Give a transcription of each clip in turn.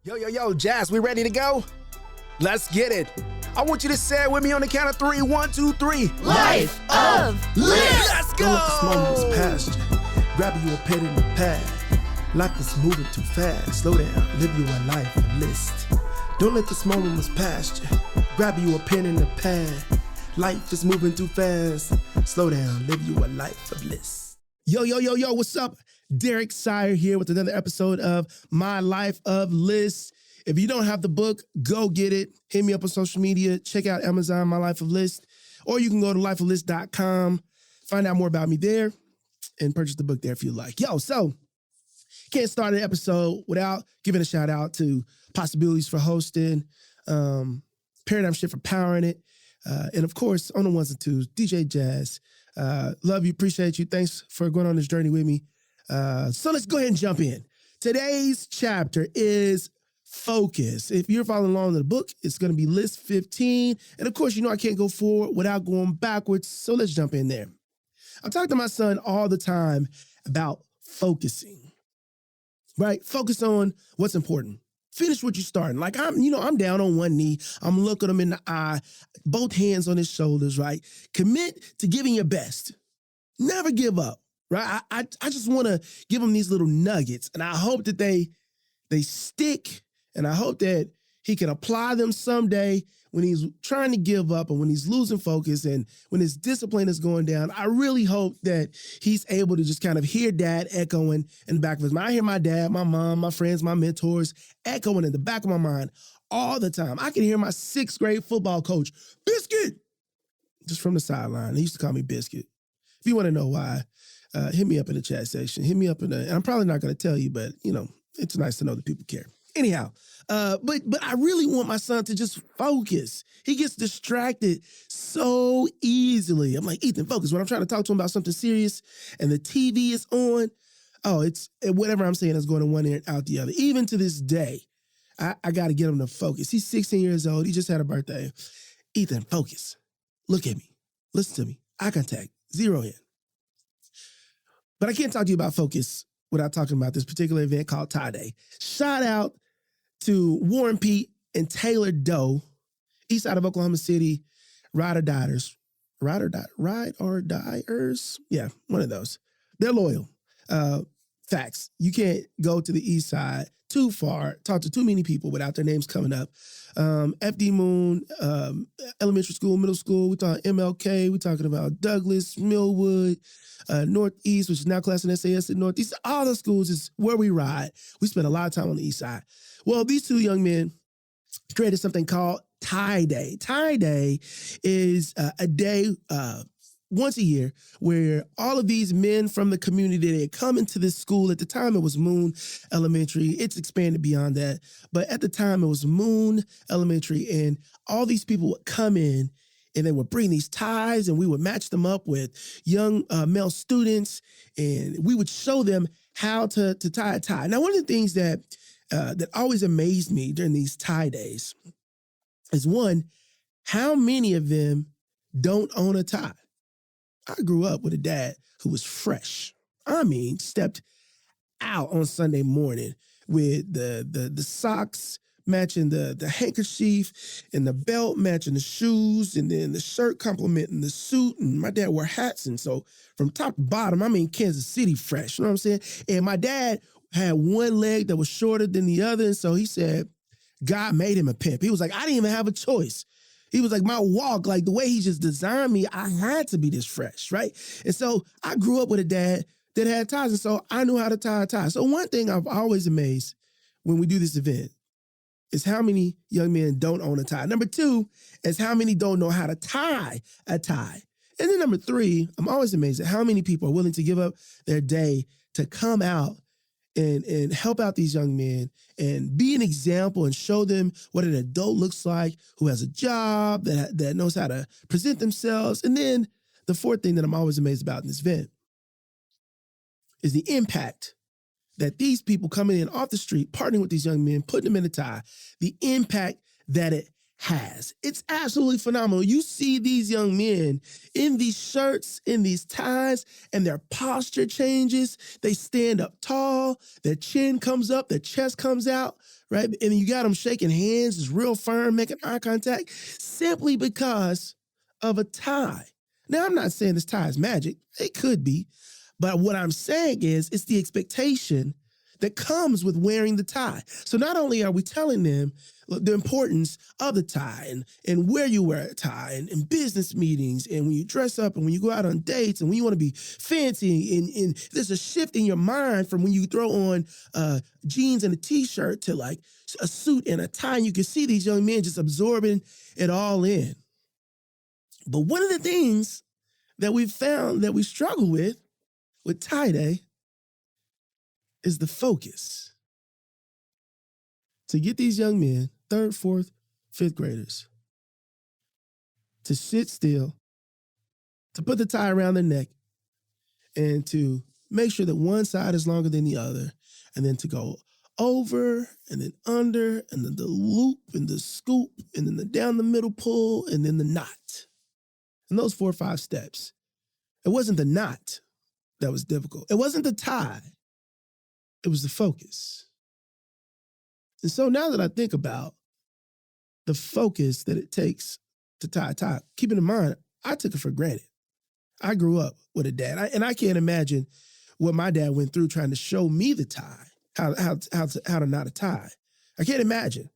Yo, Jazz, we ready to go? Let's get it. I want you to say it with me on the count of three. 1, 2, 3. Life of Liz. Let's go. Don't let this moment is past you. Grab you a pen in the pad. Life is moving too fast. Slow down, live you a life of list. Don't let this moment was past you. Grab you a pen in the pad. Life is moving too fast. Slow down, live you a life of list. Yo, what's up? Derek Sire here with another episode of My Life of List. If you don't have the book, go get it. Hit me up on social media. Check out Amazon, My Life of List. Or you can go to lifeoflist.com, find out more about me there, and purchase the book there if you like. So can't start an episode without giving a shout out to Possibilities for hosting, Paradigm Shift for powering it, and of course, on the ones and twos, DJ Jazz. Love you, appreciate you. Thanks for going on this journey with me. So let's go ahead and jump in. Today's chapter is focus. If you're following along in the book, it's going to be list 15. And of course, you know I can't go forward without going backwards. So let's jump in there. I talk to my son all the time about focusing, right? Focus on what's important. Finish what you're starting. Like I'm down on one knee. I'm looking him in the eye, both hands on his shoulders, right? Commit to giving your best. Never give up, right? I just want to give him these little nuggets, and I hope that they stick, and I hope that he can apply them someday when he's trying to give up and when he's losing focus and when his discipline is going down. I really hope that he's able to just kind of hear dad echoing in the back of his mind. I hear my dad, my mom, my friends, my mentors echoing in the back of my mind all the time. I can hear my 6th grade football coach, Biscuit, just from the sideline. He used to call me Biscuit. If you want to know why, hit me up in the chat section. Hit me up and I'm probably not going to tell you, but it's nice to know that people care. Anyhow, but I really want my son to just focus. He gets distracted so easily. I'm like, Ethan, focus. When I'm trying to talk to him about something serious and the TV is on, it's whatever I'm saying is going to one ear and out the other. Even to this day, I got to get him to focus. He's 16 years old. He just had a birthday. Ethan, focus. Look at me. Listen to me. Eye contact. Zero in. But I can't talk to you about focus without talking about this particular event called Tie Day. Shout out to Warren Pete and Taylor Doe, east side of Oklahoma City, Ride or Diers. Yeah, one of those. They're loyal. Facts. You can't go to the east side too far, talk to too many people without their names coming up. FD Moon, elementary school, middle school, we're talking MLK, we're talking about Douglas, Millwood, Northeast, which is now classed in SAS at Northeast. All the schools is where we ride. We spend a lot of time on the east side. Well, these two young men created something called Tie Day. Tie Day is a day once a year where all of these men from the community, they come into this school. At the time, it was Moon Elementary. It's expanded beyond that. But at the time, it was Moon Elementary. And all these people would come in and they would bring these ties and we would match them up with young male students. And we would show them how to tie a tie. Now, one of the things that always amazed me during these tie days is, one, how many of them don't own a tie? I grew up with a dad who was fresh. I mean, stepped out on Sunday morning with the socks matching the handkerchief and the belt matching the shoes and then the shirt complementing the suit. And my dad wore hats. And so from top to bottom, I mean, Kansas City fresh, you know what I'm saying? And my dad had one leg that was shorter than the other. And so he said, God made him a pimp. He was like, I didn't even have a choice. He was like, my walk, like the way he just designed me, I had to be this fresh, right? And so I grew up with a dad that had ties, and so I knew how to tie a tie. So one thing I've always amazed when we do this event is how many young men don't own a tie. Number 2 is how many don't know how to tie a tie. And then number 3, I'm always amazed at how many people are willing to give up their day to come out and help out these young men and be an example and show them what an adult looks like, who has a job, that knows how to present themselves. And then the 4th thing that I'm always amazed about in this event is the impact that these people coming in off the street, partnering with these young men, putting them in a tie, the impact that it has. It's absolutely phenomenal. You see these young men in these shirts, in these ties, and their posture changes. They stand up tall, their chin comes up, their chest comes out, right? And you got them shaking hands, it's real firm, making eye contact, simply because of a tie. Now, I'm not saying this tie is magic. It could be. But what I'm saying is it's the expectation that comes with wearing the tie. So not only are we telling them the importance of the tie and where you wear a tie and in business meetings and when you dress up and when you go out on dates and when you want to be fancy and there's a shift in your mind from when you throw on jeans and a t-shirt to like a suit and a tie, and you can see these young men just absorbing it all in. But one of the things that we've found that we struggle with tie-dye is the focus. To get these young men, 3rd, 4th, 5th graders, to sit still, to put the tie around their neck, and to make sure that one side is longer than the other, and then to go over and then under, and then the loop and the scoop, and then the down the middle pull, and then the knot. And those 4 or 5 steps. It wasn't the knot that was difficult. It wasn't the tie. It was the focus. And so now that I think about the focus that it takes to tie a tie, keeping in mind, I took it for granted. I grew up with a dad, and I can't imagine what my dad went through trying to show me the tie, how to knot a tie. I can't imagine,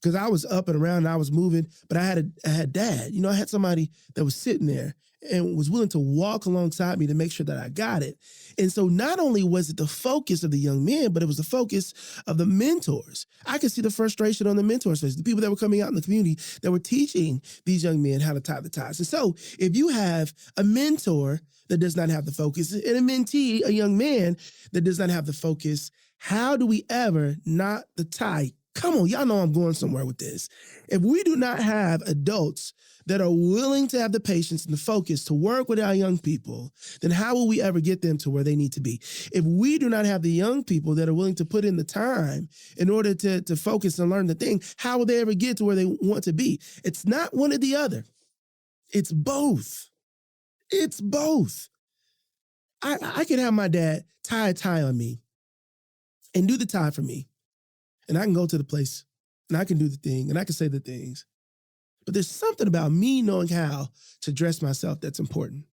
because I was up and around and I was moving, but I had dad. You know, I had somebody that was sitting there and was willing to walk alongside me to make sure that I got it. And so not only was it the focus of the young men, but it was the focus of the mentors. I could see the frustration on the mentors' face, the people that were coming out in the community that were teaching these young men how to tie the ties. And so if you have a mentor that does not have the focus and a mentee, a young man that does not have the focus, how do we ever knot the tie? Come on, y'all know I'm going somewhere with this. If we do not have adults that are willing to have the patience and the focus to work with our young people, then how will we ever get them to where they need to be? If we do not have the young people that are willing to put in the time in order to focus and learn the thing, how will they ever get to where they want to be? It's not one or the other. It's both. It's both. I can have my dad tie a tie on me and do the tie for me. And I can go to the place and I can do the thing and I can say the things. But there's something about me knowing how to dress myself that's important.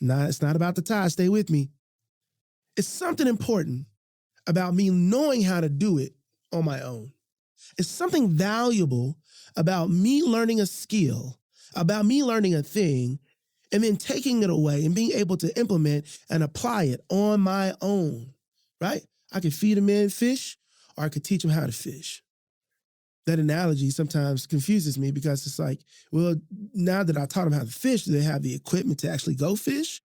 Nah, it's not about the tie. Stay with me. It's something important about me knowing how to do it on my own. It's something valuable about me learning a skill, about me learning a thing, and then taking it away and being able to implement and apply it on my own, right? I could feed a man fish, or I could teach them how to fish. That analogy sometimes confuses me because it's like, well, now that I taught them how to fish, do they have the equipment to actually go fish?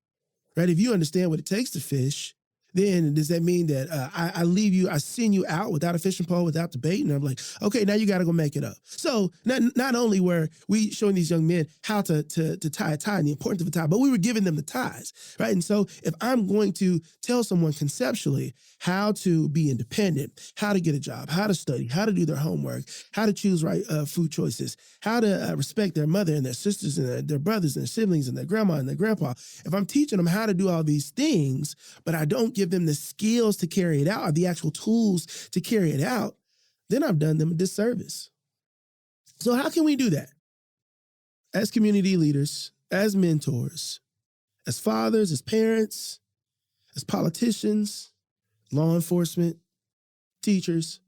Right? If you understand what it takes to fish, then does that mean that I send you out without a fishing pole, without the bait? And I'm like, okay, now you got to go make it up. So not only were we showing these young men how to tie a tie and the importance of a tie, but we were giving them the ties, right? And so if I'm going to tell someone conceptually how to be independent, how to get a job, how to study, how to do their homework, how to choose right food choices, how to respect their mother and their sisters and their brothers and their siblings and their grandma and their grandpa, if I'm teaching them how to do all these things, but I don't give them the skills to carry it out or the actual tools to carry it out, then I've done them a disservice. So how can we do that? As community leaders, as mentors, as fathers, as parents, as politicians, law enforcement, teachers,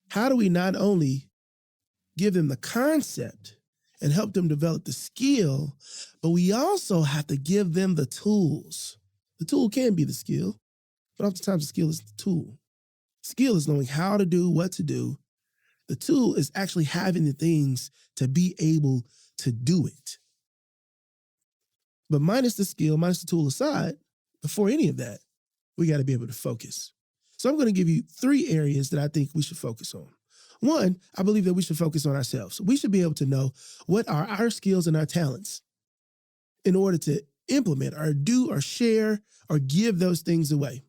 how do we not only give them the concept and help them develop the skill, but we also have to give them the tools. The tool can be the skill, but oftentimes the skill is the tool. Skill is knowing how to do, what to do. The tool is actually having the things to be able to do it. But minus the skill, minus the tool aside, before any of that, we got to be able to focus. So I'm going to give you 3 areas that I think we should focus on. 1, I believe that we should focus on ourselves. We should be able to know what are our skills and our talents in order to implement or do or share or give those things away.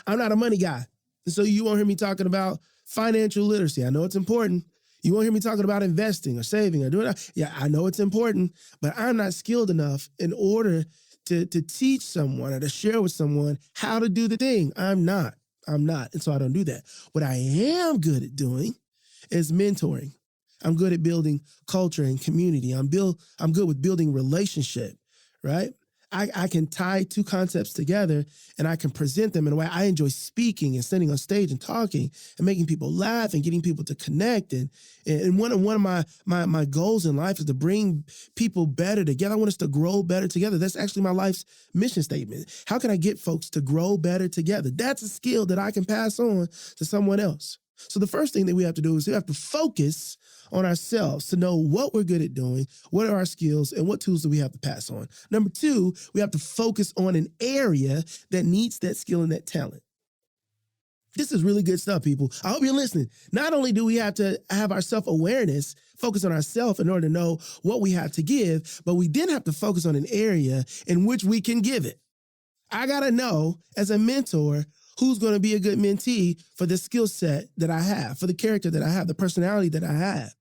I'm not a money guy, and so you won't hear me talking about financial literacy. I know it's important. You won't hear me talking about investing or saving or doing that. Yeah, I know it's important, but I'm not skilled enough in order to teach someone or to share with someone how to do the thing. I'm not. And so I don't do that. What I am good at doing is mentoring. I'm good at building culture and community. I'm good with building relationship, right? I can tie two concepts together and I can present them in a way. I enjoy speaking and standing on stage and talking and making people laugh and getting people to connect. And one of my goals in life is to bring people better together. I want us to grow better together. That's actually my life's mission statement. How can I get folks to grow better together? That's a skill that I can pass on to someone else. So the first thing that we have to do is we have to focus on ourselves to know what we're good at doing, what are our skills, and what tools do we have to pass on. Number two, we have to focus on an area that needs that skill and that talent. This is really good stuff, people. I hope you're listening. Not only do we have to have our self-awareness, focus on ourselves in order to know what we have to give, but we then have to focus on an area in which we can give it. I got to know as a mentor who's going to be a good mentee for the skill set that I have, for the character that I have, the personality that I have.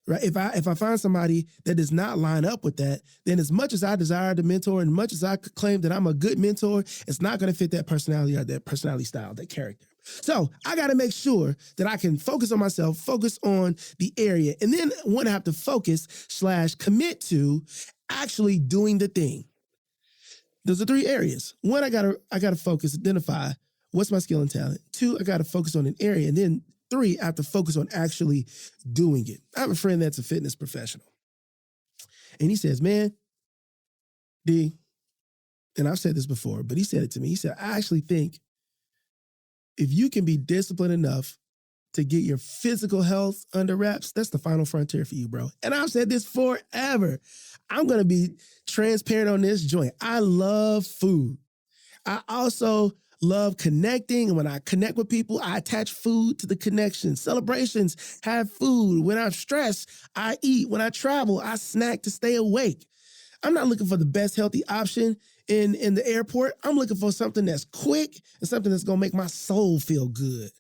Right? If I find somebody that does not line up with that, then as much as I desire to mentor and much as I could claim that I'm a good mentor, it's not going to fit that personality or that personality style, that character. So I got to make sure that I can focus on myself, focus on the area, and then want to have to focus/commit to actually doing the thing. Those are three areas. One, I gotta focus, identify what's my skill and talent. Two, I got to focus on an area. And then three, I have to focus on actually doing it. I have a friend that's a fitness professional. And he says, man, D, and I've said this before, but he said it to me. He said, I actually think if you can be disciplined enough to get your physical health under wraps, that's the final frontier for you, bro. And I've said this forever. I'm going to be transparent on this joint. I love food. I also love connecting. And when I connect with people, I attach food to the connection. Celebrations have food. When I'm stressed, I eat. When I travel, I snack to stay awake. I'm not looking for the best healthy option in the airport. I'm looking for something that's quick and something that's going to make my soul feel good.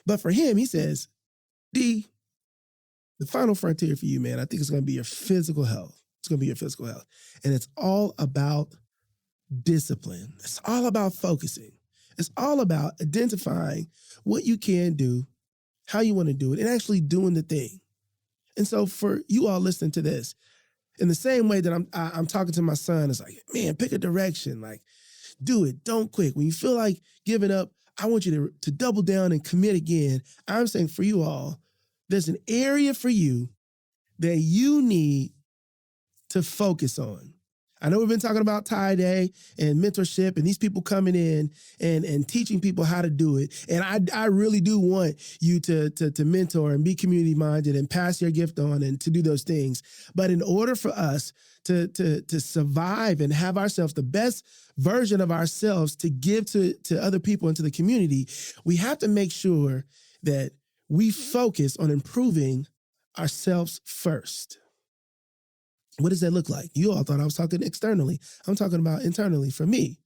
But for him, he says, D, the final frontier for you, man, I think it's going to be your physical health. It's going to be your physical health. And it's all about discipline. It's all about focusing. It's all about identifying what you can do, how you want to do it, and actually doing the thing. And so for you all listening to this, in the same way that I'm talking to my son, it's like, man, pick a direction. Like, do it. Don't quit. When you feel like giving up, I want you to double down and commit again. I'm saying for you all, there's an area for you that you need to focus on. I know we've been talking about Tie Day and mentorship and these people coming in and teaching people how to do it. And I really do want you to mentor and be community minded and pass your gift on and to do those things. But in order for us to survive and have ourselves the best version of ourselves to give to other people and to the community, we have to make sure that we focus on improving ourselves first. What does that look like? You all thought I was talking externally. I'm talking about internally. For me,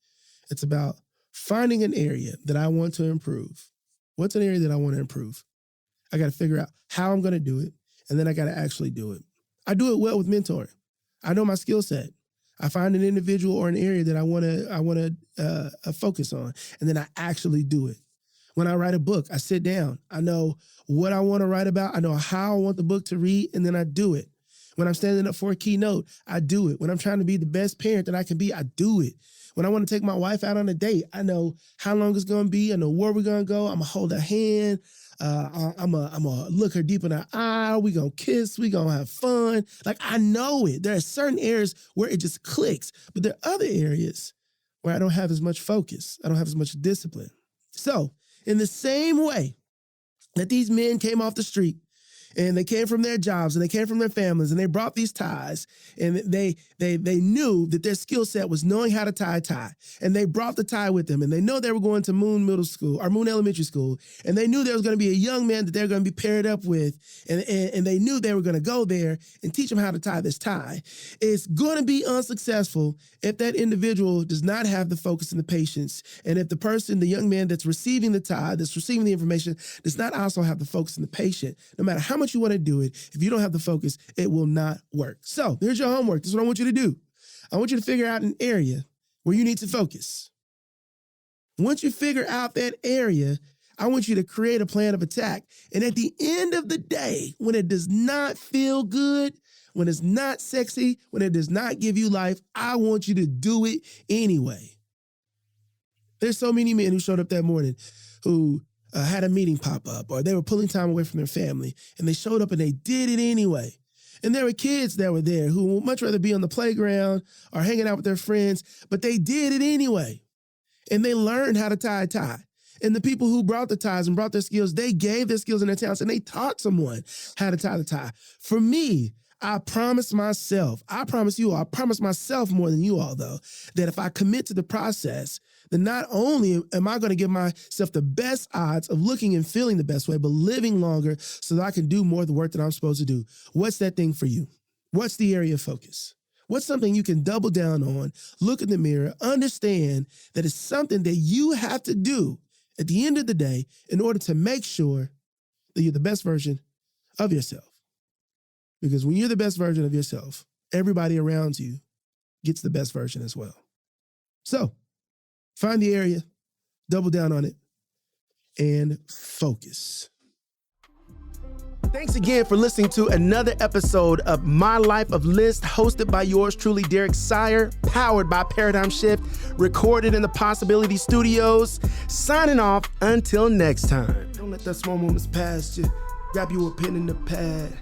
it's about finding an area that I want to improve. What's an area that I want to improve? I got to figure out how I'm going to do it, and then I got to actually do it. I do it well with mentoring. I know my skill set. I find an individual or an area that I want to focus on, and then I actually do it. When I write a book, I sit down. I know what I want to write about. I know how I want the book to read, and then I do it. When I'm standing up for a keynote, I do it. When I'm trying to be the best parent that I can be, I do it. When I want to take my wife out on a date, I know how long it's going to be. I know where we're going to go. I'm going to hold her hand. I'm going to look her deep in her eye. We're going to kiss. We're going to have fun. Like, I know it. There are certain areas where it just clicks. But there are other areas where I don't have as much focus. I don't have as much discipline. So in the same way that these men came off the street, and they came from their jobs and they came from their families and they brought these ties and they knew that their skill set was knowing how to tie a tie. And they brought the tie with them and they know they were going to Moon Middle School or Moon Elementary School. And they knew there was going to be a young man that they're going to be paired up with. And they knew they were going to go there and teach them how to tie this tie. It's going to be unsuccessful if that individual does not have the focus and the patience. And if the person, the young man that's receiving the tie, that's receiving the information, does not also have the focus and the patience, no matter how much much you want to do it, if you don't have the focus, it will not work. So here's your homework. This is what I want you to do. I want you to figure out an area where you need to focus. Once you figure out that area, I want you to create a plan of attack. And at the end of the day, when it does not feel good, when it's not sexy, when it does not give you life, I want you to do it anyway. There's so many men who showed up that morning who had a meeting pop up, or they were pulling time away from their family, and they showed up and they did it anyway. And there were kids that were there who would much rather be on the playground or hanging out with their friends, but they did it anyway. And they learned how to tie a tie. And the people who brought the ties and brought their skills, they gave their skills and their talents, and they taught someone how to tie the tie. For me, I promise myself, I promise you all, I promise myself more than you all, though, that if I commit to the process, then not only am I going to give myself the best odds of looking and feeling the best way, but living longer so that I can do more of the work that I'm supposed to do. What's that thing for you? What's the area of focus? What's something you can double down on, look in the mirror, understand that it's something that you have to do at the end of the day in order to make sure that you're the best version of yourself. Because when you're the best version of yourself, everybody around you gets the best version as well. So find the area, double down on it, and focus. Thanks again for listening to another episode of My Life of List, hosted by yours truly, Derek Sire, powered by Paradigm Shift, recorded in the Possibility Studios. Signing off until next time. Don't let that small moments pass you. Grab you a pen and a pad.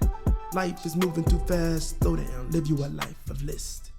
Life is moving too fast. Slow down, live you a life of list.